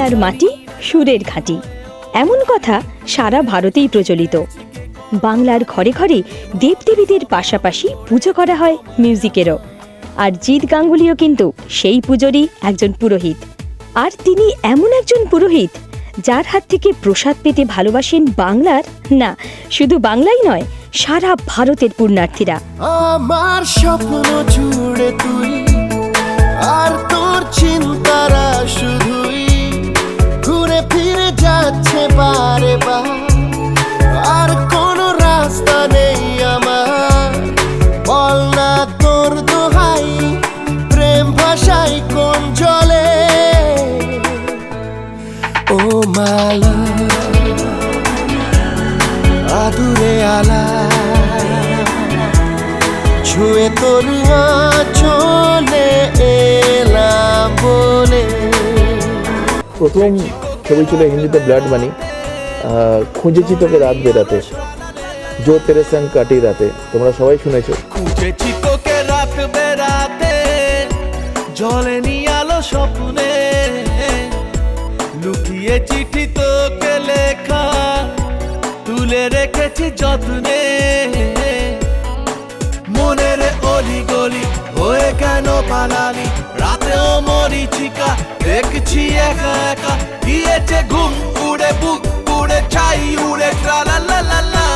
বাংলার মাটি সুরের ঘাঁটি, এমন কথা সারা ভারতেই প্রচলিত। বাংলার ঘরে ঘরে দেবদেবীদের পাশাপাশি পুজো করা হয় মিউজিকেরও। আর জিৎ গাঙ্গুলিও কিন্তু সেই পুজোরই একজন পুরোহিত। আর তিনি এমন একজন পুরোহিত যার হাত থেকে প্রসাদ পেতে ভালোবাসেন বাংলার, না শুধু বাংলাই নয়, সারা ভারতের পুণ্যার্থীরা। আমার স্বপ্ন জুড়ে তুই আর তোর চিন্তারা শুধুই ঘুরে ফিরে যাচ্ছে বারে বার, আর কোনো রাস্তা নেই আমার, বল না তোর দোহাই প্রেম ভাষাই কোন জলে। ও মালা আদুরে আলা ছুঁয়ে তোর চলে এলাম বলে। প্রথম ছবি ছিল হিন্দিতে ব্লাড মানি, খুঁজেছি তোকে রাত বেরাতে, জো তেরে সঙ্গ কাটি রাতে, তোমরা সবাই শুনেছো। খুঁজেছি তোকে রাত বেরাতে, জলেনি আলো স্বপ্নে, লুকিয়ে চিঠি তোকে লেখা তুলে রেখেছি যত্নে, মনের অলি গলি হয়ে কেন পালালি, রাতেও মরিচিকা দেখছি একা একা, গিয়েছে ঘুম উড়ে বুক উড়ে ছাই উড়ে ট্রালালালা।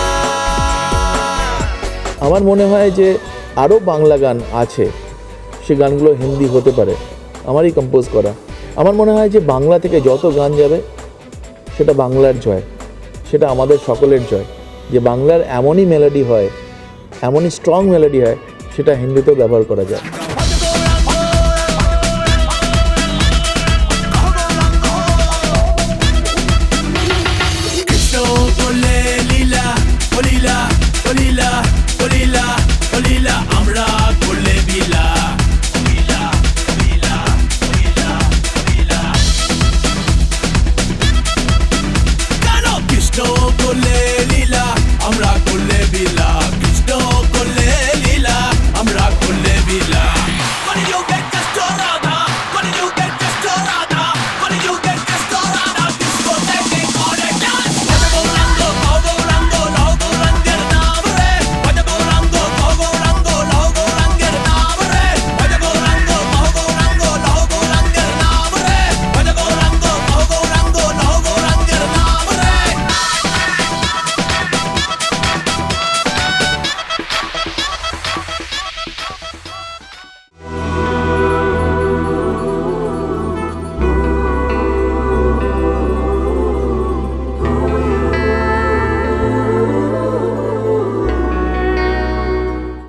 আমার মনে হয় যে আরও বাংলা গান আছে, সে গানগুলো হিন্দি হতে পারে, আমারই কম্পোজ করা। আমার মনে হয় যে বাংলা থেকে যত গান যাবে সেটা বাংলার জয়, সেটা আমাদের সকলের জয়, যে বাংলার এমনই মেলোডি হয়, এমনই স্ট্রং মেলোডি হয়, সেটা হিন্দিতেও ব্যবহার করা যায়।